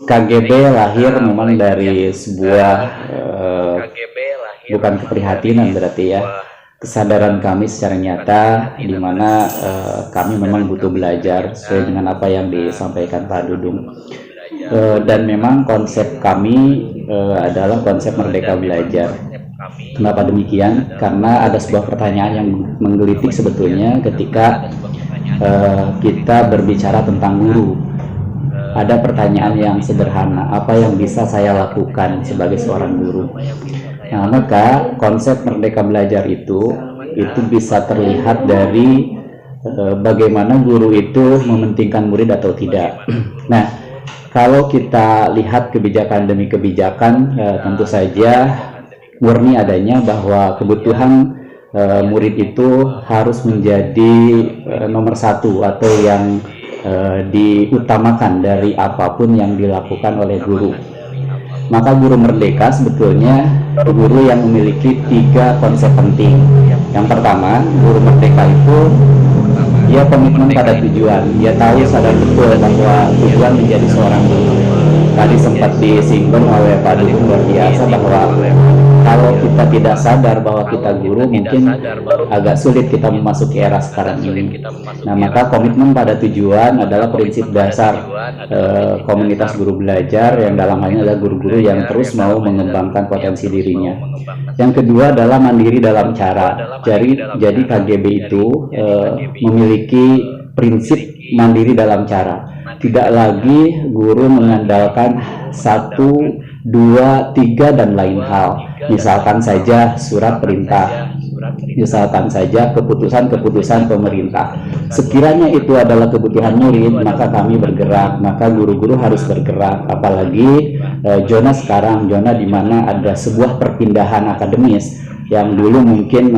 KGB lahir memang dari sebuah bukan keprihatinan berarti ya, kesadaran kami secara nyata di mana kami memang butuh belajar sesuai dengan apa yang disampaikan Pak Dudung. Dan memang konsep kami adalah konsep merdeka belajar. Kenapa demikian? Karena ada sebuah pertanyaan yang menggelitik sebetulnya ketika kita berbicara tentang guru. Ada pertanyaan yang sederhana, apa yang bisa saya lakukan sebagai seorang guru? Nah, maka konsep merdeka belajar itu bisa terlihat dari bagaimana guru itu mementingkan murid atau tidak. Nah, kalau kita lihat kebijakan demi kebijakan, tentu saja murni adanya bahwa kebutuhan murid itu harus menjadi nomor satu atau yang diutamakan dari apapun yang dilakukan oleh guru. Maka guru merdeka sebetulnya guru yang memiliki 3 konsep penting. Yang pertama, guru merdeka itu dia komitmen pada tujuan. Dia tahu sadar betul bahwa tujuan menjadi seorang guru. Tadi sempat disinggung oleh Pak Dudung luar biasa bahwa kalau kita tidak sadar bahwa kita guru, mungkin agak sulit kita memasuki era sekarang ini. Nah, maka komitmen pada tujuan adalah prinsip dasar komunitas guru belajar, yang dalam hal ini adalah guru-guru yang terus mau mengembangkan potensi dirinya. Yang kedua adalah mandiri dalam cara. Jadi KGB itu memiliki prinsip mandiri dalam cara. Tidak lagi guru mengandalkan 1, 2, 3 dan lain hal. Misalkan saja surat perintah, misalkan saja keputusan-keputusan pemerintah. Sekiranya itu adalah kebutuhan murid, maka kami bergerak, maka guru-guru harus bergerak. Apalagi zona sekarang, zona di mana ada sebuah perpindahan akademis yang dulu mungkin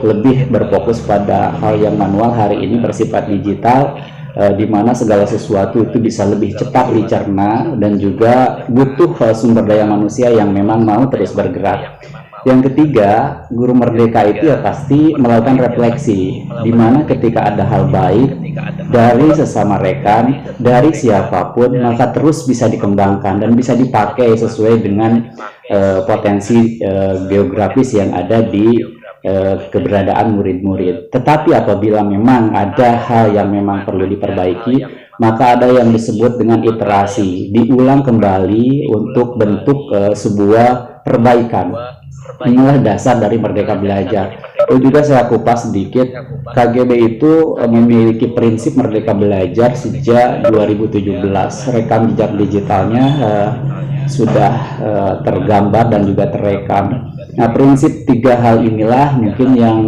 lebih berfokus pada hal yang manual, hari ini bersifat digital, di mana segala sesuatu itu bisa lebih cepat dicerna dan juga butuh sumber daya manusia yang memang mau terus bergerak. Yang ketiga, guru merdeka itu ya pasti melakukan refleksi, di mana ketika ada hal baik dari sesama rekan, dari siapapun, maka terus bisa dikembangkan dan bisa dipakai sesuai dengan potensi geografis yang ada di keberadaan murid-murid. Tetapi apabila memang ada hal yang memang perlu diperbaiki, maka ada yang disebut dengan iterasi, diulang kembali untuk bentuk sebuah perbaikan. Inilah dasar dari merdeka belajar. Itu juga saya kupas sedikit, KGB itu memiliki prinsip merdeka belajar sejak 2017. Rekam jejak digitalnya sudah tergambar dan juga terekam. Nah, prinsip 3 hal inilah mungkin yang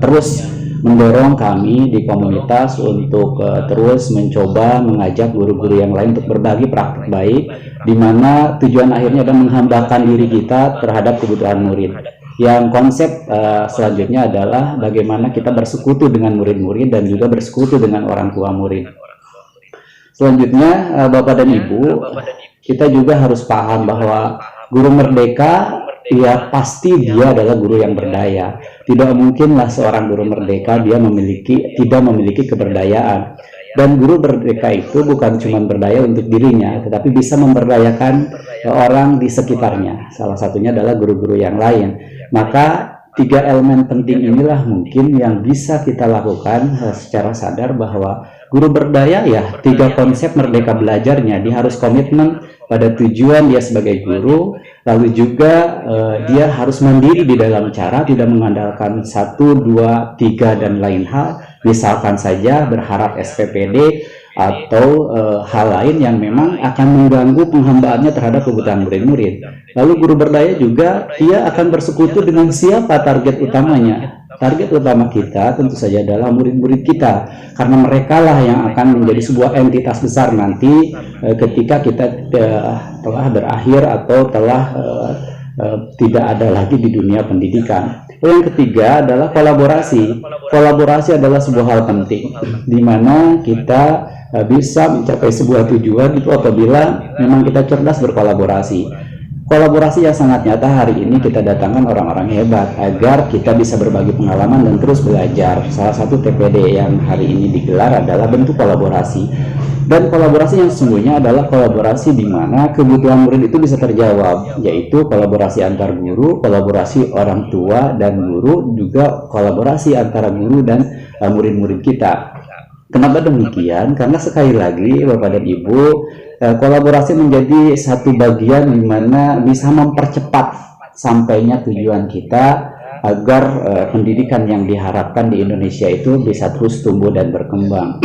terus mendorong kami di komunitas untuk terus mencoba mengajak guru-guru yang lain untuk berbagi praktik baik, di mana tujuan akhirnya adalah menghambakan diri kita terhadap kebutuhan murid. Yang konsep selanjutnya adalah bagaimana kita bersekutu dengan murid-murid dan juga bersekutu dengan orang tua murid. Selanjutnya, Bapak dan Ibu, kita juga harus paham bahwa guru merdeka ya pasti dia adalah guru yang berdaya. Tidak mungkinlah seorang guru merdeka dia tidak memiliki keberdayaan. Dan guru merdeka itu bukan cuma berdaya untuk dirinya, tetapi bisa memberdayakan orang di sekitarnya. Salah satunya adalah guru-guru yang lain. Maka 3 elemen penting inilah mungkin yang bisa kita lakukan secara sadar bahwa guru berdaya ya 3 konsep merdeka belajarnya. Dia harus komitmen pada tujuan dia sebagai guru, lalu juga dia harus mandiri di dalam cara, tidak mengandalkan 1, 2, 3 dan lain hal. Misalkan saja berharap SPPD atau hal lain yang memang akan mengganggu penghambaannya terhadap kebutuhan murid-murid. Lalu guru berdaya juga dia akan bersekutu dengan siapa target utamanya. Target utama kita tentu saja adalah murid-murid kita, karena mereka lah yang akan menjadi sebuah entitas besar nanti ketika kita telah berakhir atau telah tidak ada lagi di dunia pendidikan. Yang ketiga adalah kolaborasi. Kolaborasi adalah sebuah hal penting, di mana kita bisa mencapai sebuah tujuan itu apabila memang kita cerdas berkolaborasi. Kolaborasi yang sangat nyata hari ini kita datangkan orang-orang hebat agar kita bisa berbagi pengalaman dan terus belajar. Salah satu TPD yang hari ini digelar adalah bentuk kolaborasi. Dan kolaborasi yang sesungguhnya adalah kolaborasi di mana kebutuhan murid itu bisa terjawab, yaitu kolaborasi antar guru, kolaborasi orang tua dan guru, juga kolaborasi antara guru dan murid-murid kita. Kenapa demikian? Karena sekali lagi Bapak dan Ibu, kolaborasi menjadi satu bagian di mana bisa mempercepat sampainya tujuan kita agar pendidikan yang diharapkan di Indonesia itu bisa terus tumbuh dan berkembang.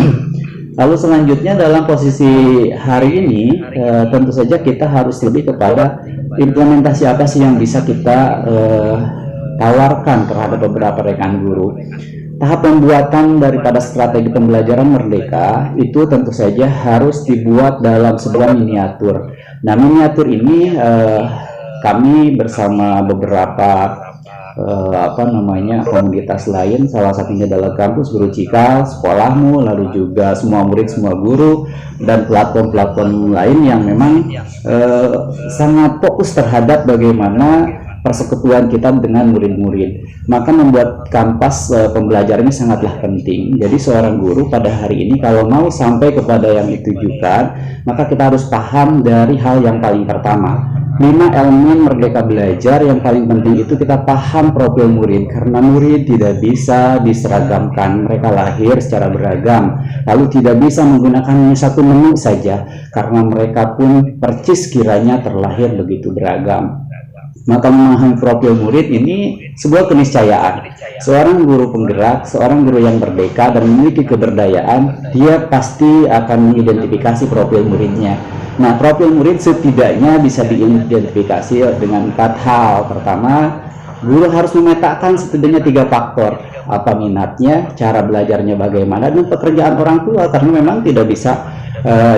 Lalu selanjutnya dalam posisi hari ini, tentu saja kita harus lebih kepada implementasi apa sih yang bisa kita tawarkan terhadap beberapa rekan guru. Tahap pembuatan daripada strategi pembelajaran merdeka itu tentu saja harus dibuat dalam sebuah miniatur. Nah, miniatur ini kami bersama beberapa komunitas lain, salah satunya adalah kampus Guru Cikal, sekolahmu, lalu juga semua murid, semua guru, dan platform-platform lain yang memang sangat fokus terhadap bagaimana persekutuan kita dengan murid-murid. Maka membuat kanvas pembelajaran ini sangatlah penting. Jadi seorang guru pada hari ini kalau mau sampai kepada yang ditujukan, maka kita harus paham dari hal yang paling pertama. 5 elemen merdeka belajar yang paling penting itu kita paham profil murid, karena murid tidak bisa diseragamkan, mereka lahir secara beragam, lalu tidak bisa menggunakan satu menu saja karena mereka pun percis kiranya terlahir begitu beragam. Maka memahami profil murid ini sebuah keniscayaan. Seorang guru penggerak, seorang guru yang merdeka dan memiliki keberdayaan, dia pasti akan mengidentifikasi profil muridnya. Nah, profil murid setidaknya bisa diidentifikasi dengan 4 hal. Pertama, guru harus memetakan setidaknya 3 faktor. Apa minatnya, cara belajarnya bagaimana, dan pekerjaan orang tua, karena memang tidak bisa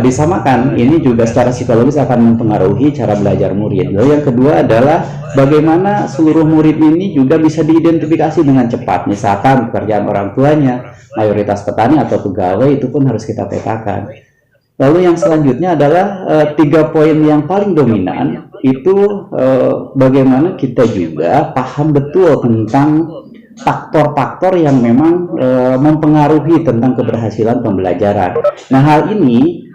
disamakan. Ini juga secara psikologis akan mempengaruhi cara belajar murid. Lalu yang kedua adalah bagaimana seluruh murid ini juga bisa diidentifikasi dengan cepat. Misalkan pekerjaan orang tuanya, mayoritas petani atau pegawai, itu pun harus kita petakan. Lalu yang selanjutnya adalah 3 poin yang paling dominan, itu bagaimana kita juga paham betul tentang faktor-faktor yang memang mempengaruhi tentang keberhasilan pembelajaran. Nah, hal ini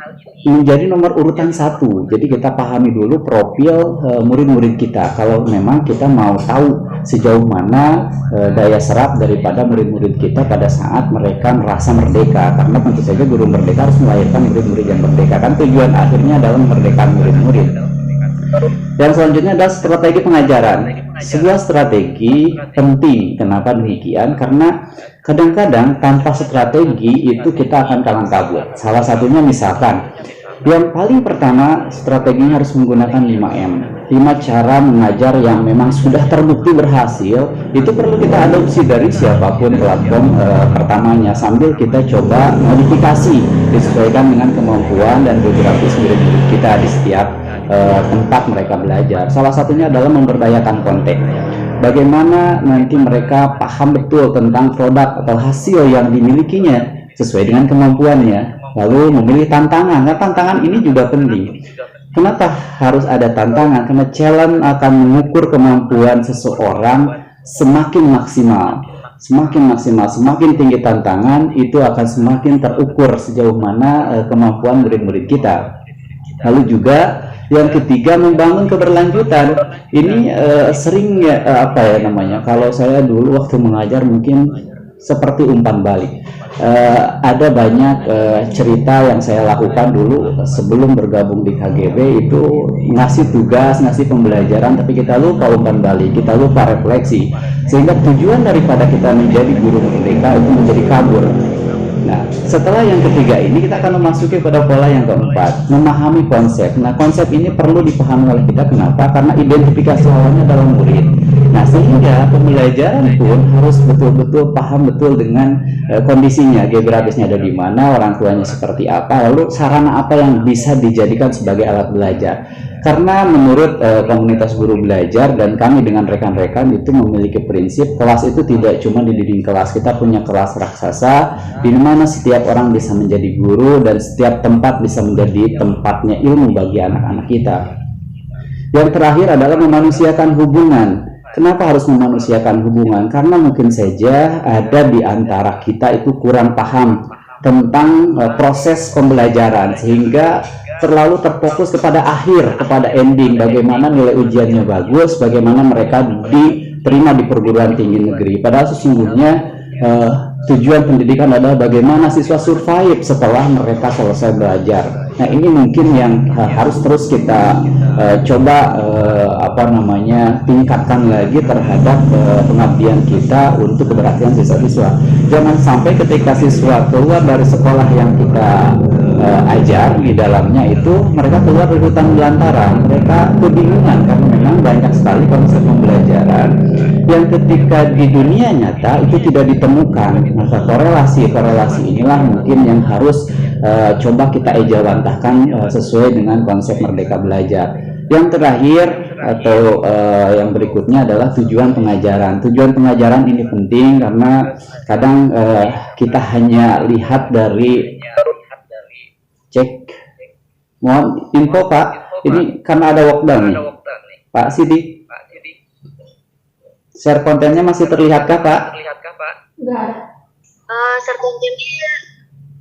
menjadi nomor urutan 1. Jadi kita pahami dulu profil murid-murid kita, kalau memang kita mau tahu sejauh mana daya serap daripada murid-murid kita pada saat mereka merasa merdeka. Karena tentu saja guru merdeka harus melahirkan murid-murid yang merdeka, kan tujuan akhirnya adalah memerdekakan murid-murid. Dan selanjutnya adalah strategi pengajaran. Sebuah strategi penting. Kenapa demikian? Karena kadang-kadang tanpa strategi itu kita akan kalang kabut. Salah satunya misalkan, yang paling pertama strateginya harus menggunakan 5M. 5 cara mengajar yang memang sudah terbukti berhasil. Itu perlu kita adopsi dari siapapun platform pertamanya, sambil kita coba modifikasi disesuaikan dengan kemampuan dan geografis murid-murid kita di setiap tempat mereka belajar. Salah satunya adalah memberdayakan konten. Bagaimana nanti mereka paham betul tentang produk atau hasil yang dimilikinya sesuai dengan kemampuannya. Lalu memilih tantangan. Nah, tantangan ini juga penting. Kenapa harus ada tantangan? Karena challenge akan mengukur kemampuan seseorang semakin maksimal. Semakin maksimal, semakin tinggi tantangan, itu akan semakin terukur sejauh mana kemampuan murid-murid kita. Lalu juga yang ketiga, membangun keberlanjutan. Ini sering kalau saya dulu waktu mengajar mungkin seperti umpan balik. Ada banyak cerita yang saya lakukan dulu sebelum bergabung di KGB, itu ngasih tugas, ngasih pembelajaran, tapi kita lupa umpan balik, kita lupa refleksi, sehingga tujuan daripada kita menjadi guru merdeka itu menjadi kabur. Nah, setelah yang ketiga ini kita akan memasuki pada pola yang keempat, memahami konsep. Nah, konsep ini perlu dipahami oleh kita. Kenapa? Karena identifikasi awalnya adalah murid. Nah, sehingga pembelajaran pun harus betul-betul paham betul dengan kondisinya, geografisnya ada di mana, orang tuanya seperti apa, lalu sarana apa yang bisa dijadikan sebagai alat belajar. Karena menurut komunitas guru belajar dan kami dengan rekan-rekan itu memiliki prinsip kelas itu tidak cuma di dinding kelas. Kita punya kelas raksasa di mana setiap orang bisa menjadi guru dan setiap tempat bisa menjadi tempatnya ilmu bagi anak-anak kita. Yang terakhir adalah memanusiakan hubungan. Kenapa harus memanusiakan hubungan? Karena mungkin saja ada di antara kita itu kurang paham tentang proses pembelajaran, sehingga terlalu terfokus kepada akhir, kepada ending, bagaimana nilai ujiannya bagus, bagaimana mereka diterima di perguruan tinggi negeri. Padahal sesungguhnya tujuan pendidikan adalah bagaimana siswa survive setelah mereka selesai belajar. Nah, ini mungkin yang harus terus kita coba tingkatkan lagi terhadap pengabdian kita untuk keberhasilan siswa-siswa. Jangan sampai ketika siswa keluar dari sekolah yang kita ajar di dalamnya itu mereka keluar dari hutan belantara, mereka kebingungan karena memang banyak sekali konsep pembelajaran yang ketika di dunia nyata itu tidak ditemukan. Maka korelasi inilah mungkin yang harus coba kita ejawantahkan sesuai dengan konsep Merdeka Belajar. Yang terakhir atau yang berikutnya adalah tujuan pengajaran. Tujuan pengajaran ini penting karena kadang kita hanya lihat dari mohon info Pak, ini karena ada lockdown nih Pak Sidi, share kontennya masih terlihatkah Pak? Share kontennya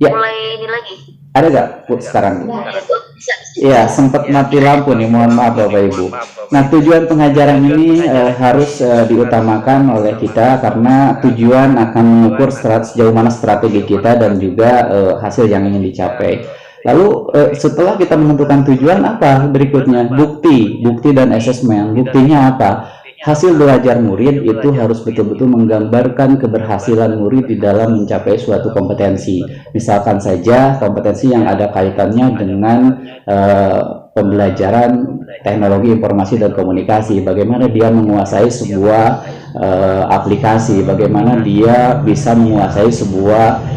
ya. Mulai ini lagi. Ada nggak Bu sekarang? Ya, sempat mati lampu nih, mohon maaf Bapak Ibu. Nah, tujuan pengajaran ini harus diutamakan oleh kita karena tujuan akan mengukur sejauh mana strategi kita dan juga hasil yang ingin dicapai. Lalu setelah kita menentukan tujuan, apa berikutnya? Bukti dan asesmen. Buktinya apa? Hasil belajar murid itu harus betul-betul menggambarkan keberhasilan murid di dalam mencapai suatu kompetensi. Misalkan saja kompetensi yang ada kaitannya dengan pembelajaran teknologi informasi dan komunikasi, bagaimana dia menguasai sebuah aplikasi, bagaimana dia bisa menguasai sebuah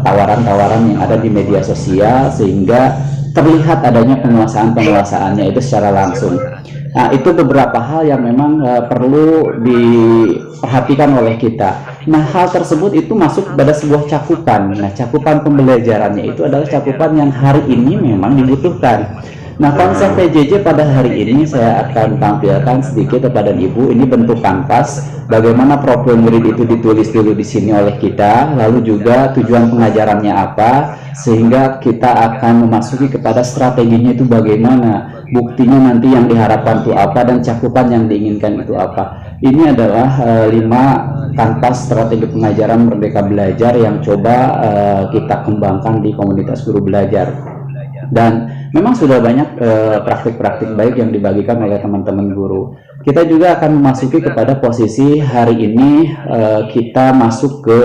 tawaran-tawaran yang ada di media sosial sehingga terlihat adanya penguasaannya itu secara langsung. Nah, itu beberapa hal yang memang perlu diperhatikan oleh kita. Nah, hal tersebut itu masuk pada sebuah cakupan. Nah, cakupan pembelajarannya itu adalah cakupan yang hari ini memang dibutuhkan. Nah, konsep PJJ pada hari ini saya akan tampilkan sedikit kepada Ibu. Ini bentuk kanvas, bagaimana profil murid itu ditulis dulu di sini oleh kita, lalu juga tujuan pengajarannya apa, sehingga kita akan memasuki kepada strateginya itu bagaimana, buktinya nanti yang diharapkan itu apa, dan cakupan yang diinginkan itu apa. Ini adalah 5 kanvas strategi pengajaran Merdeka Belajar yang coba kita kembangkan di komunitas guru belajar. Dan memang sudah banyak praktik-praktik baik yang dibagikan oleh teman-teman guru. Kita juga akan memasuki kepada posisi hari ini kita masuk ke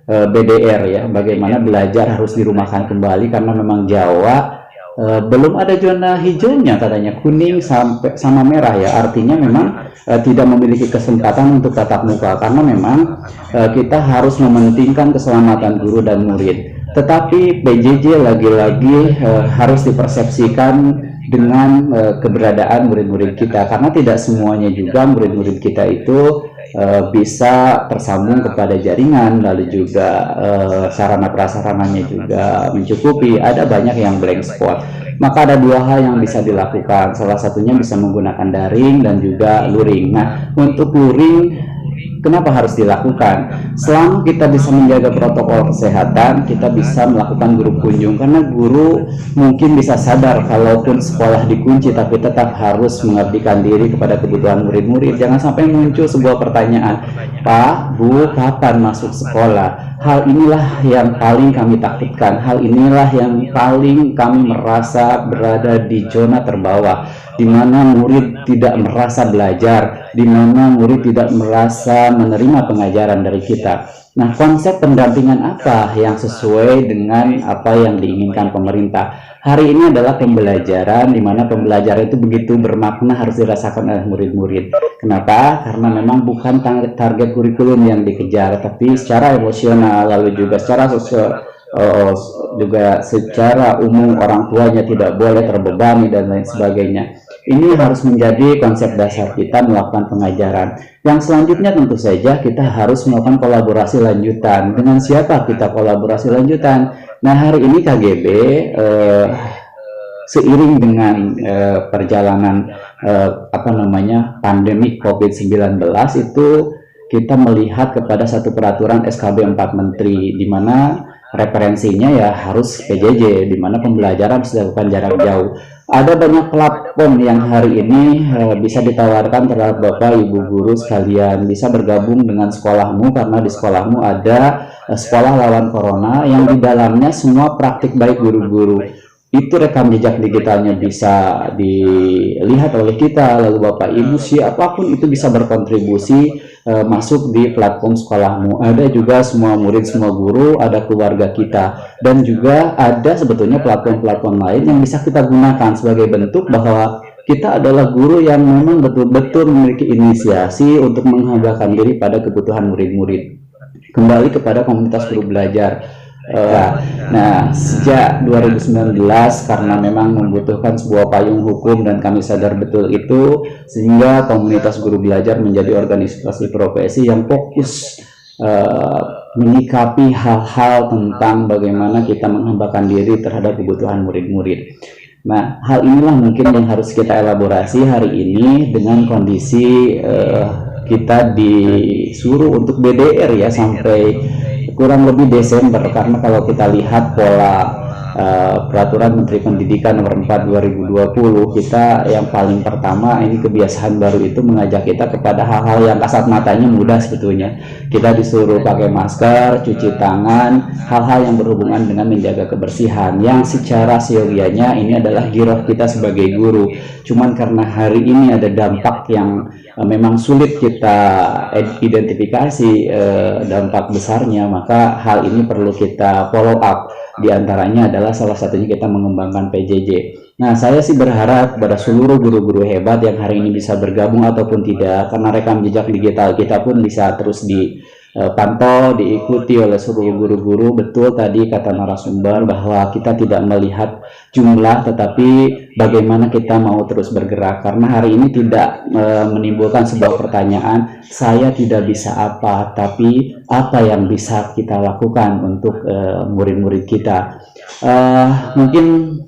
BDR ya, bagaimana belajar harus dirumahkan kembali karena memang Jawa belum ada zona hijaunya, katanya kuning sampai sama merah ya, artinya memang tidak memiliki kesempatan untuk tatap muka karena memang kita harus mementingkan keselamatan guru dan murid. Tetapi PJJ lagi-lagi harus dipersepsikan dengan keberadaan murid-murid kita, karena tidak semuanya juga murid-murid kita itu bisa tersambung kepada jaringan, lalu juga sarana prasarananya juga mencukupi, ada banyak yang blank spot. Maka ada 2 hal yang bisa dilakukan, salah satunya bisa menggunakan daring dan juga luring. Nah, untuk luring kenapa harus dilakukan? Selama kita bisa menjaga protokol kesehatan, kita bisa melakukan guru kunjung, karena guru mungkin bisa sadar kalaupun sekolah dikunci tapi tetap harus mengabdikan diri kepada kebutuhan murid-murid. Jangan sampai muncul sebuah pertanyaan, Pak, Bu, kapan masuk sekolah? Hal inilah yang paling kami takutkan, hal inilah yang paling kami merasa berada di zona terbawah, di mana murid tidak merasa belajar, di mana murid tidak merasa menerima pengajaran dari kita. Nah, konsep pendampingan apa yang sesuai dengan apa yang diinginkan pemerintah? Hari ini adalah pembelajaran, di mana pembelajaran itu begitu bermakna harus dirasakan oleh murid-murid. Kenapa? Karena memang bukan target kurikulum yang dikejar, tapi secara emosional, lalu juga secara sosial, juga secara umum orang tuanya tidak boleh terbebani dan lain sebagainya. Ini harus menjadi konsep dasar kita melakukan pengajaran. Yang selanjutnya tentu saja kita harus melakukan kolaborasi lanjutan. Dengan siapa kita kolaborasi lanjutan? Nah, hari ini KGB seiring dengan perjalanan pandemi COVID-19 itu kita melihat kepada satu peraturan SKB 4 Menteri, di mana referensinya ya harus PJJ, di mana pembelajaran harus dilakukan jarak jauh. Ada banyak platform yang hari ini bisa ditawarkan terhadap Bapak Ibu guru sekalian. Bisa bergabung dengan sekolahmu, karena di sekolahmu ada sekolah lawan corona yang di dalamnya semua praktik baik guru-guru. Itu rekam jejak digitalnya bisa dilihat oleh kita, lalu Bapak Ibu siapapun itu bisa berkontribusi masuk di platform sekolahmu. Ada juga semua murid, semua guru, ada keluarga kita, dan juga ada sebetulnya platform-platform lain yang bisa kita gunakan sebagai bentuk bahwa kita adalah guru yang memang betul-betul memiliki inisiasi untuk menghambakan diri pada kebutuhan murid-murid. Kembali kepada komunitas guru belajar. Nah, sejak 2019 karena memang membutuhkan sebuah payung hukum dan kami sadar betul itu, sehingga komunitas guru belajar menjadi organisasi profesi yang fokus menyikapi hal-hal tentang bagaimana kita menghambakan diri terhadap kebutuhan murid-murid. Nah, hal inilah mungkin yang harus kita elaborasi hari ini dengan kondisi kita disuruh untuk BDR ya sampai kurang lebih Desember, karena kalau kita lihat pola peraturan Menteri Pendidikan nomor 4 2020, kita yang paling pertama ini kebiasaan baru itu mengajak kita kepada hal-hal yang kasat matanya mudah sebetulnya. Kita disuruh pakai masker, cuci tangan, hal-hal yang berhubungan dengan menjaga kebersihan yang secara siogianya ini adalah giroh kita sebagai guru. Cuman karena hari ini ada dampak yang memang sulit kita identifikasi dampak besarnya, maka hal ini perlu kita follow up. Di antaranya adalah salah satunya kita mengembangkan PJJ. Nah, saya sih berharap pada seluruh guru-guru hebat yang hari ini bisa bergabung ataupun tidak, karena rekam jejak digital kita pun bisa terus dipantau, diikuti oleh seluruh guru-guru. Betul tadi kata narasumber bahwa kita tidak melihat jumlah, tetapi bagaimana kita mau terus bergerak. Karena hari ini tidak menimbulkan sebuah pertanyaan, saya tidak bisa apa, tapi apa yang bisa kita lakukan untuk murid-murid kita. Mungkin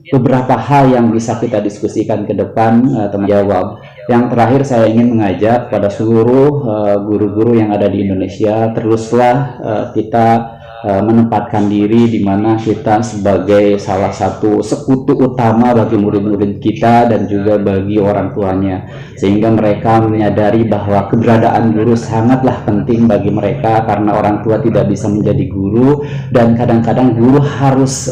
beberapa hal yang bisa kita diskusikan ke depan, teman jawab. Yang terakhir saya ingin mengajak pada seluruh guru-guru yang ada di Indonesia, teruslah kita menempatkan diri di mana kita sebagai salah satu sekutu utama bagi murid-murid kita dan juga bagi orang tuanya, sehingga mereka menyadari bahwa keberadaan guru sangatlah penting bagi mereka, karena orang tua tidak bisa menjadi guru dan kadang-kadang guru harus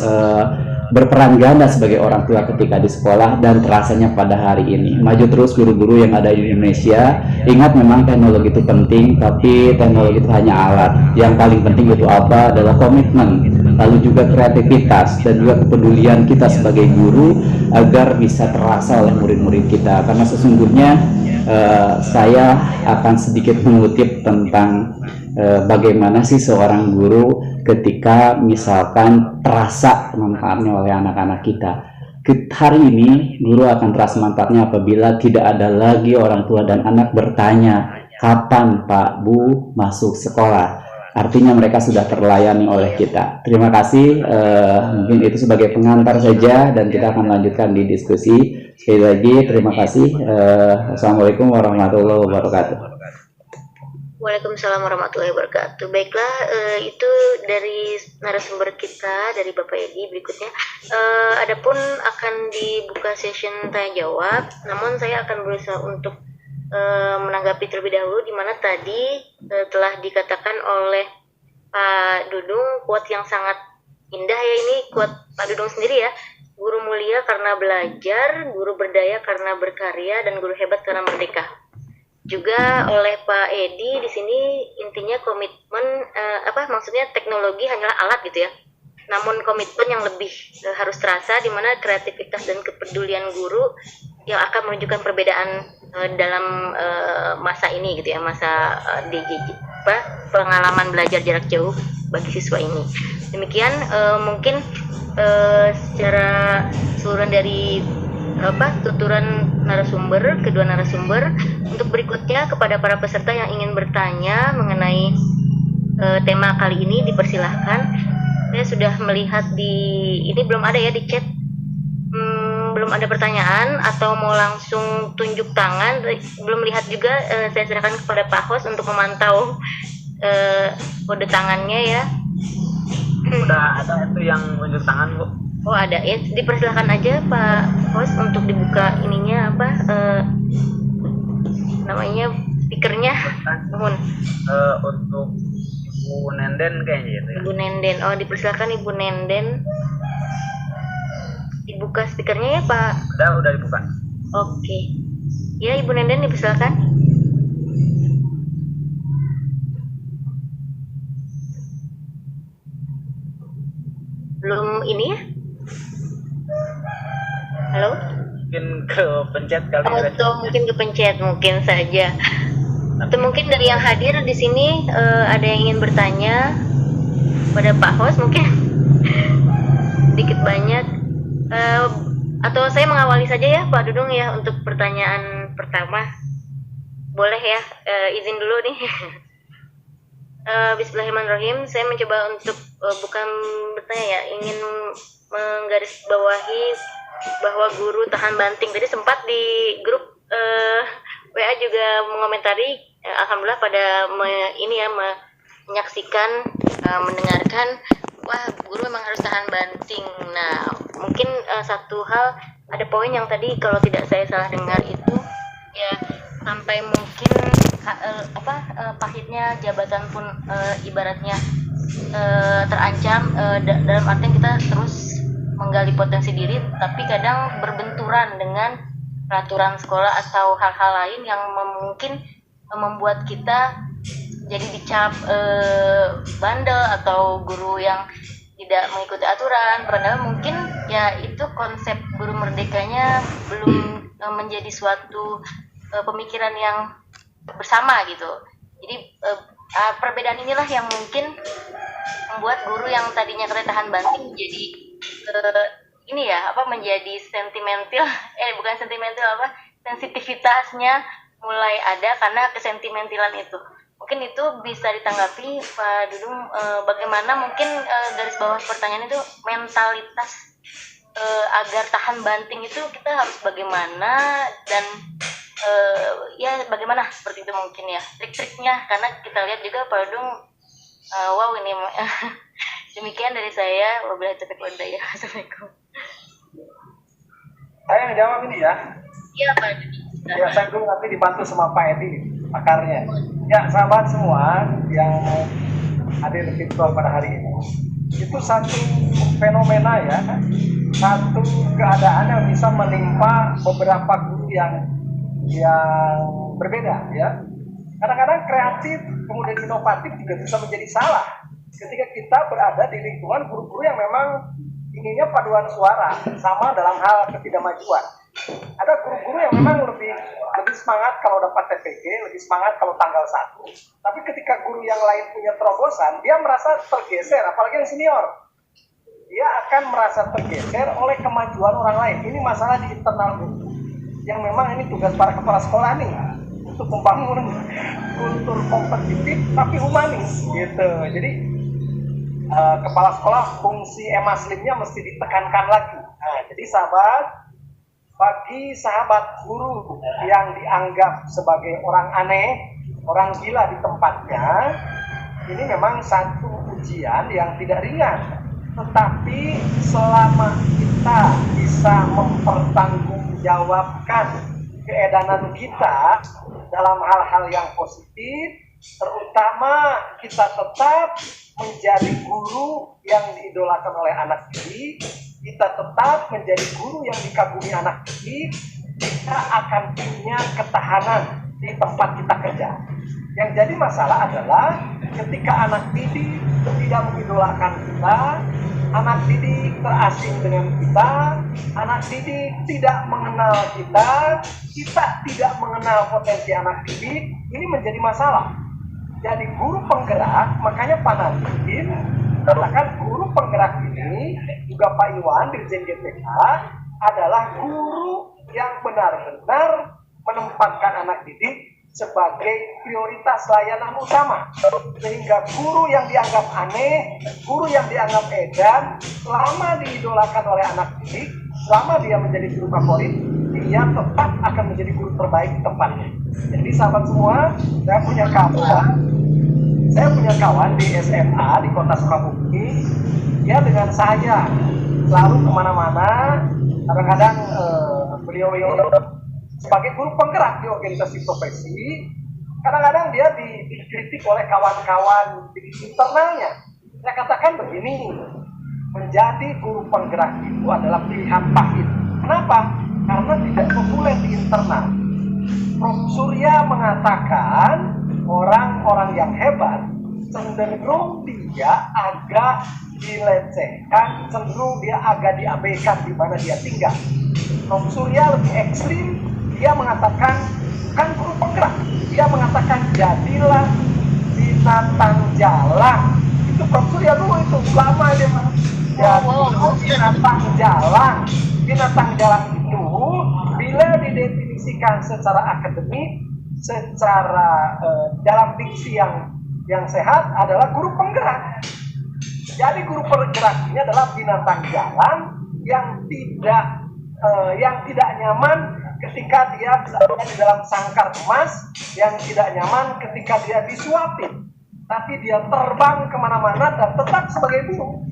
berperan ganda sebagai orang tua ketika di sekolah. Dan terasanya pada hari ini maju terus guru-guru yang ada di Indonesia. Ingat, memang teknologi itu penting, tapi teknologi itu hanya alat. Yang paling penting itu apa? Adalah komitmen, lalu juga kreativitas dan juga kepedulian kita sebagai guru agar bisa terasa oleh murid-murid kita. Karena sesungguhnya saya akan sedikit mengutip tentang bagaimana sih seorang guru ketika misalkan terasa manfaatnya oleh anak-anak kita. Hari ini guru akan terasa manfaatnya apabila tidak ada lagi orang tua dan anak bertanya, kapan Pak Bu masuk sekolah? Artinya mereka sudah terlayani oleh kita. Terima kasih, mungkin itu sebagai pengantar saja dan kita akan lanjutkan di diskusi. Sekali lagi terima kasih. Assalamualaikum warahmatullahi wabarakatuh. Waalaikumsalam warahmatullahi wabarakatuh. Baiklah, itu dari narasumber kita, dari Bapak Edi. Berikutnya, adapun akan dibuka session tanya jawab, namun saya akan berusaha untuk menanggapi terlebih dahulu, di mana tadi telah dikatakan oleh Pak Dudung quote yang sangat indah ya. Ini quote Pak Dudung sendiri ya. Guru mulia karena belajar, guru berdaya karena berkarya, dan guru hebat karena merdeka. Juga oleh Pak Edi di sini intinya komitmen maksudnya teknologi hanyalah alat gitu ya. Namun komitmen yang lebih harus terasa, di mana kreativitas dan kepedulian guru yang akan menunjukkan perbedaan dalam masa ini gitu ya, masa pengalaman belajar jarak jauh bagi siswa ini. Demikian mungkin secara keseluruhan dari tuturan narasumber, kedua narasumber. Untuk berikutnya kepada para peserta yang ingin bertanya mengenai tema kali ini, dipersilahkan. Saya sudah melihat ini belum ada ya di chat, belum ada pertanyaan atau mau langsung tunjuk tangan, belum lihat juga. Saya serahkan kepada Pak Host untuk memantau kode tangannya ya. Udah ada itu yang unjuk tangan, Bu. Oh ada ya, dipersilakan aja Pak Host untuk dibuka ininya apa namanya speakernya. Mohon. Untuk Ibu Nenden kayaknya gitu ya. Ibu Nenden, oh dipersilakan Ibu Nenden dibuka speakernya ya Pak. Udah dibuka. Oke. Ya Ibu Nenden dipersilakan. Belum ini ya? Halo? Mungkin ke pencet kali ya. Atau mungkin kepencet mungkin saja. Atau mungkin dari yang hadir di sini ada yang ingin bertanya pada Pak Host mungkin sedikit banyak. Atau saya mengawali saja ya Pak Dudung ya untuk pertanyaan pertama. Boleh ya, izin dulu nih. Bismillahirrahmanirrahim. Saya mencoba untuk bukan bertanya ya, ingin menggarisbawahi bahwa guru tahan banting. Tadi sempat di grup WA juga mengomentari, alhamdulillah pada menyaksikan, mendengarkan, wah guru memang harus tahan banting. Nah mungkin satu hal, ada poin yang tadi kalau tidak saya salah dengar itu ya, sampai mungkin pahitnya jabatan pun ibaratnya terancam, dalam artian kita terus menggali potensi diri tapi kadang berbenturan dengan peraturan sekolah atau hal-hal lain yang mungkin membuat kita jadi dicap bandel atau guru yang tidak mengikuti aturan. Padahal mungkin ya itu konsep guru merdekanya belum menjadi suatu pemikiran yang bersama gitu. Jadi perbedaan inilah yang mungkin membuat guru yang tadinya kena tahan banting jadi menjadi sentimental, bukan sentimental, sensitivitasnya mulai ada karena kesentimentalan itu. Mungkin itu bisa ditanggapi Pak Dudung, bagaimana mungkin garis bawah pertanyaan itu mentalitas agar tahan banting itu kita harus bagaimana, dan ya bagaimana seperti itu mungkin ya trik-triknya, karena kita lihat juga Pak Dudung wow ini demikian dari saya. Wabillahi taufiq wal hidayah. Assalamualaikum. Saya yang jawab ini ya. Iya Pak Dudung. Ya, saya dulu nanti dibantu sama Pak Edi, pakarnya. Ya, sahabat semua yang hadir virtual pada hari ini. Itu satu fenomena ya, satu keadaan yang bisa menimpa beberapa guru yang berbeda ya. Kadang-kadang kreatif, kemudian inovatif juga bisa menjadi salah ketika kita berada di lingkungan guru-guru yang memang inginnya paduan suara sama dalam hal ketidakmajuan. Ada guru-guru yang memang lebih semangat kalau dapat TPG, lebih semangat kalau tanggal 1. Tapi ketika guru yang lain punya terobosan, dia merasa tergeser, apalagi yang senior. Dia akan merasa tergeser oleh kemajuan orang lain. Ini masalah di internal guru. Yang memang ini tugas para kepala sekolah nih, untuk membangun kultur kompetitif tapi humanis gitu. Jadi kepala sekolah fungsi emaslimnya mesti ditekankan lagi. Nah, jadi bagi sahabat guru yang dianggap sebagai orang aneh, orang gila di tempatnya, ini memang satu ujian yang tidak ringan. Tetapi selama kita bisa mempertanggungjawabkan keedanan kita dalam hal-hal yang positif, terutama kita tetap menjadi guru yang diidolakan oleh anak didik, kita tetap menjadi guru yang dikagumi anak didik, kita akan punya ketahanan di tempat kita kerja. Yang jadi masalah adalah ketika anak didik tidak mengidolakan kita, anak didik terasing dengan kita, anak didik tidak mengenal kita, kita tidak mengenal potensi anak didik, ini menjadi masalah. Jadi guru penggerak, makanya Pak Nadiem katakan guru penggerak ini, juga Pak Iwan Dirjen GTK, adalah guru yang benar-benar menempatkan anak didik sebagai prioritas layanan utama. Sehingga guru yang dianggap aneh, guru yang dianggap edan, selama diidolakan oleh anak didik, selama dia menjadi guru favorit, dia tetap akan menjadi guru terbaik di tempatnya. Jadi sahabat semua, saya punya kabar Saya punya kawan di SMA di kota Sukabumi, dia dengan saya selalu kemana-mana. Kadang-kadang beliau sebagai guru penggerak di organisasi profesi, kadang-kadang dia dikritik oleh kawan-kawan di internalnya. Saya katakan begini, menjadi guru penggerak itu adalah pilihan pahit. Kenapa? Karena tidak populer di internal. Prof. Surya mengatakan orang-orang yang hebat cenderung dia agak dilecehkan, cenderung dia agak diabaikan di mana dia tinggal. Prof. Surya lebih ekstrim, dia mengatakan bukan guru penggerak, dia mengatakan jadilah binatang jalan. Itu Prof. Surya dulu, itu lama dia jadilah binatang jalan. Binatang jalan itu bila didefinisikan secara akademik, secara dalam diksi yang sehat adalah guru penggerak. Jadi guru penggerak ini adalah binatang jalan yang tidak nyaman ketika dia berada di dalam sangkar emas, yang tidak nyaman ketika dia disuapin, tapi dia terbang kemana-mana dan tetap sebagai guru.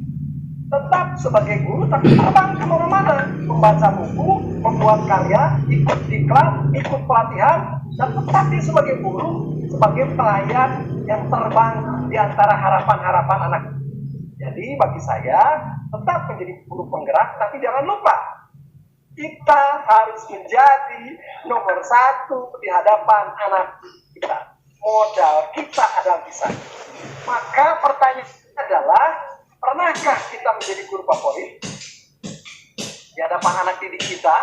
Tetap sebagai guru tapi terbang kemana-mana, membaca buku, membuat karya, ikut diklat, ikut pelatihan, dan tetap dia sebagai guru, sebagai pelayan yang terbang di antara harapan-harapan anak. Jadi bagi saya tetap menjadi guru penggerak, tapi jangan lupa kita harus menjadi nomor satu di hadapan anak kita. Modal kita adalah di sana. Maka pertanyaan adalah, pernahkah kita menjadi guru favorit di hadapan anak didik kita?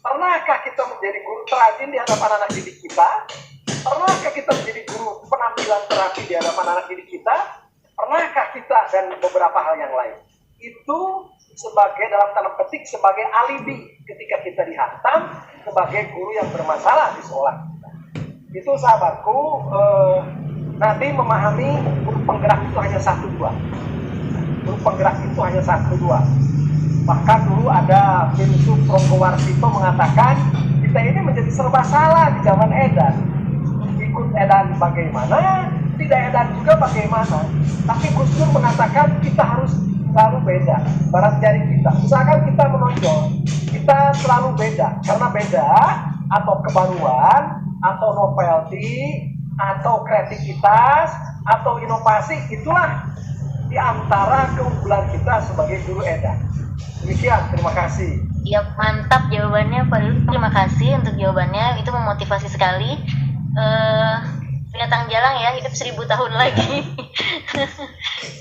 Pernahkah kita menjadi guru terajin di hadapan anak didik kita? Pernahkah kita menjadi guru penampilan terapi di hadapan anak didik kita? Pernahkah kita, dan beberapa hal yang lain? Itu sebagai, dalam tanda petik, sebagai alibi ketika kita dihantam sebagai guru yang bermasalah di sekolah. Itu sahabatku, nanti memahami guru penggerak itu hanya 1-2. Guru penggerak itu hanya 1-2. Bahkan dulu ada filsuf Ronggowarsito mengatakan kita ini menjadi serba salah di zaman edan. Ikut edan bagaimana, tidak edan juga bagaimana. Tapi Gus Dur mengatakan kita harus selalu beda. Barat jari kita, usahakan kita menonjol. Kita selalu beda, karena beda atau kebaruan, atau novelty, atau kreativitas, atau inovasi, itulah di antara keunggulan kita sebagai guru edan. Demikian, terima kasih. Ya, mantap jawabannya Pak Dulu. Terima kasih untuk jawabannya, itu memotivasi sekali. Binatang jalang ya, hidup 1000 tahun lagi.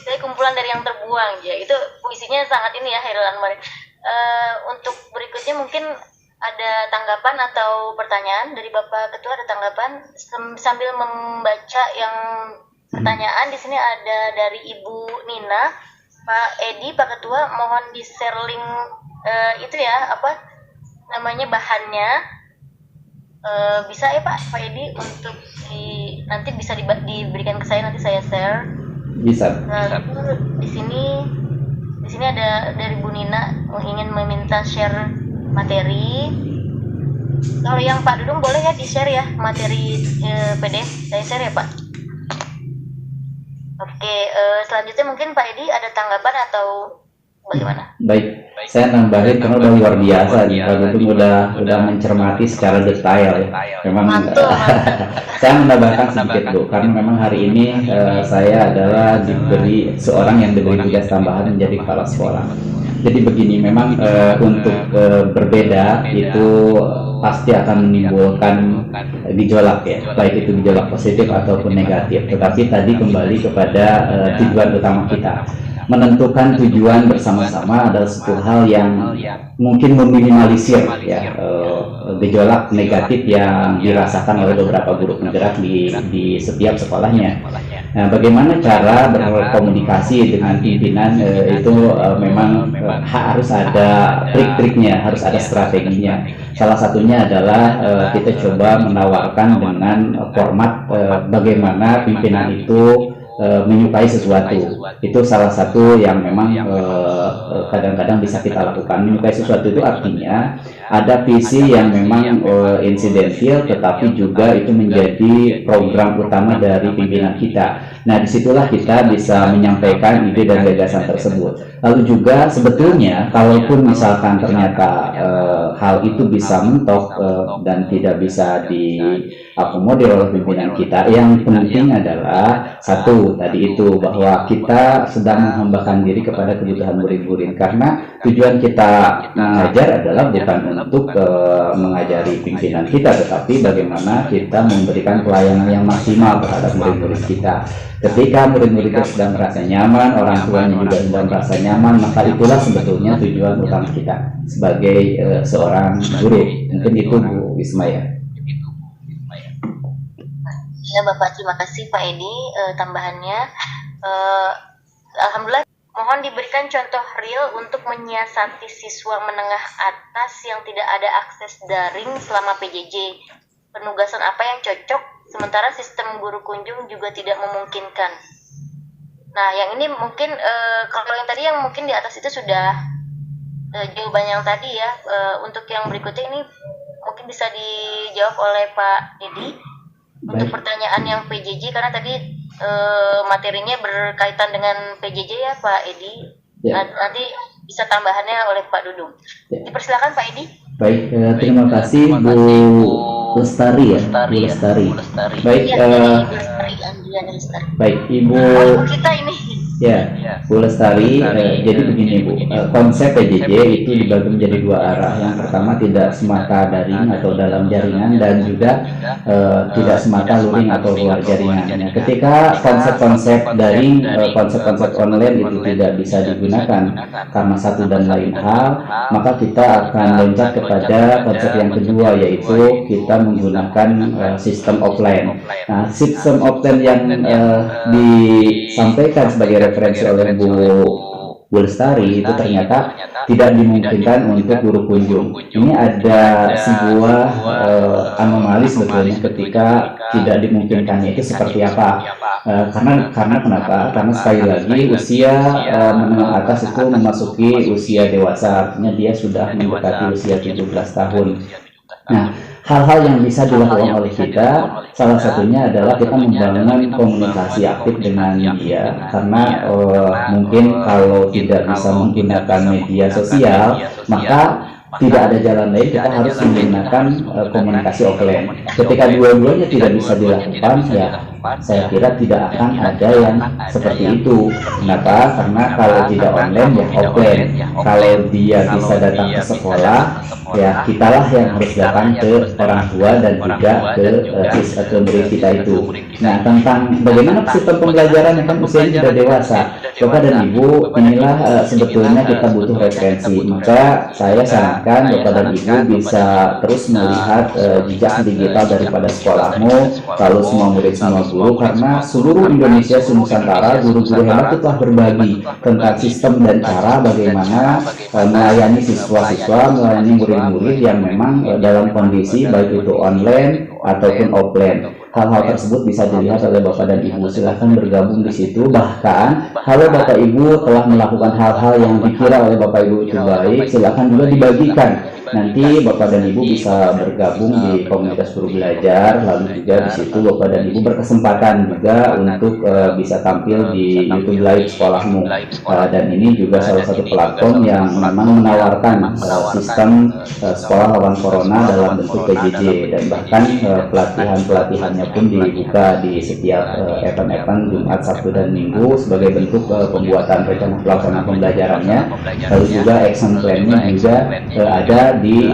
Jadi kumpulan dari yang terbuang ya. Itu puisinya sangat ini ya, Hairul Anwar. Untuk berikutnya mungkin ada tanggapan atau pertanyaan dari Bapak Ketua, ada tanggapan sambil membaca yang pertanyaan. Di sini ada dari Ibu Nina. Pak Edi, Pak Ketua, mohon di-share link itu ya, apa namanya, bahannya. Bisa ya Pak Edi untuk nanti bisa diberikan ke saya, nanti saya share. Bisa. Di sini ada dari Bu Nina ingin meminta share materi. Kalau yang Pak Dudung boleh ya di-share ya materi PDF, saya share ya Pak. Oke, selanjutnya mungkin Pak Edi ada tanggapan atau bagaimana? Baik, saya nambahin karena udah luar biasa nih. Pak Dudung udah mencermati secara detail ya. Memang saya menambahkan sedikit Bu, karena memang hari ini saya adalah diberi seorang yang diberi tugas tambahan menjadi kepala sekolah. Jadi begini, memang untuk berbeda itu pasti akan menimbulkan gejolak ya, baik itu gejolak positif ataupun negatif. Tetapi tadi kembali kepada tujuan utama kita. Menentukan tujuan bersama-sama adalah satu hal yang mungkin meminimalisir ya gejolak negatif yang dirasakan oleh beberapa guru penggerak di setiap sekolahnya. Nah, bagaimana cara berkomunikasi dengan pimpinan itu memang harus ada trik-triknya, harus ada strateginya. Salah satunya adalah kita coba menawarkan dengan format bagaimana pimpinan itu menyukai sesuatu. Itu salah satu yang memang kadang-kadang bisa kita lakukan. Menyukai sesuatu itu artinya ada visi yang memang insidentil, tetapi juga itu menjadi program utama dari pimpinan kita. Nah, disitulah kita bisa menyampaikan ide dan gagasan tersebut. Lalu juga sebetulnya, kalaupun misalkan ternyata hal itu bisa mentok dan tidak bisa diakomodir oleh pimpinan kita, yang penting adalah satu tadi itu, bahwa kita sedang menghambakan diri kepada kebutuhan murid-murid, karena tujuan kita mengajar adalah bukan untuk mengajari pimpinan kita, tetapi bagaimana kita memberikan pelayanan yang maksimal terhadap murid-murid kita. Ketika murid-murid kita sedang merasa nyaman, orang tuanya juga sedang merasa nyaman, maka itulah sebetulnya tujuan utama kita sebagai seorang murid. Mungkin itu Bu Wisma ya. Ya Bapak, terima kasih Pak Edi tambahannya. Alhamdulillah, mohon diberikan contoh real untuk menyiasati siswa menengah atas yang tidak ada akses daring selama PJJ. Penugasan apa yang cocok, sementara sistem guru kunjung juga tidak memungkinkan. Nah, yang ini mungkin kalau yang tadi yang mungkin di atas itu sudah jawaban yang tadi ya. Untuk yang berikutnya ini mungkin bisa dijawab oleh Pak Edi. Untuk pertanyaan yang PJJ, karena tadi materinya berkaitan dengan PJJ ya Pak Edi. Ya. Nanti bisa tambahannya oleh Pak Dudung. Ya. Dipersilakan Pak Edi. Baik, terima kasih Bu Lestari ya, Bu Lestari. Baik, baik Ibu. Kita ini. Ya, Bu Lestari. Jadi begini Bu, konsep PJJ itu dibagi menjadi dua arah. Yang pertama tidak semata daring atau dalam jaringan, dan juga tidak semata luring atau luar jaringan. Nah, ketika konsep-konsep daring, konsep-konsep online itu tidak bisa digunakan karena satu dan lain hal, maka kita akan loncat kepada konsep yang kedua, yaitu kita menggunakan sistem offline. Nah, sistem offline yang disampaikan sebagai referensi oleh Bu Lestari itu ternyata tidak dimungkinkan untuk guru kunjung. Ini ada sebuah anomali sebetulnya ketika tidak dimungkinkannya itu seperti apa? Karena kenapa? Karena sekali lagi usia menengah atas itu memasuki usia dewasa, artinya dia sudah mendekati usia 17 tahun. Nah, hal-hal yang bisa dilakukan oleh kita, salah satunya adalah kita membangun komunikasi aktif dengan dia, karena mungkin kalau tidak bisa menggunakan media sosial, maka tidak ada jalan lain, kita harus menggunakan komunikasi offline. Ketika dua-duanya tidak bisa dilakukan, ya saya kira tidak akan ada yang seperti itu. Kenapa? Karena kalau tidak online ya offline. Kalau dia bisa datang ke sekolah, ya kitalah yang harus datang ke orang tua dan juga ke murid kita itu. Nah, tentang bagaimana sistem pembelajaran yang kan usianya sudah dewasa, Bapak dan Ibu, inilah sebetulnya kita butuh referensi. Maka saya sarankan Bapak dan Ibu bisa terus melihat jejak digital daripada sekolahmu, lalu semua murid, semua guru, karena seluruh Indonesia, Nusantara, guru-guru hebat itu telah berbagi tentang sistem dan cara bagaimana melayani siswa-siswa, melayani murid-murid yang memang dalam kondisi baik itu online ataupun offline. Hal-hal tersebut bisa dilihat oleh Bapak dan Ibu. Silahkan bergabung di situ. Bahkan kalau Bapak Ibu telah melakukan hal-hal yang dikira oleh Bapak Ibu itu baik, silahkan juga dibagikan. Nanti Bapak dan Ibu bisa bergabung di komunitas guru belajar. Lalu juga di situ Bapak dan Ibu berkesempatan juga untuk bisa tampil di YouTube Live sekolahmu. Dan ini juga salah satu platform yang memang menawarkan sistem sekolah lawan corona dalam bentuk PJJ, dan bahkan pelatihan-pelatihannya pun dibuka di setiap event-event Jumat, Sabtu, dan Minggu sebagai bentuk pembuatan rencana pelaksanaan pembelajarannya. Lalu juga action plan-nya juga ada di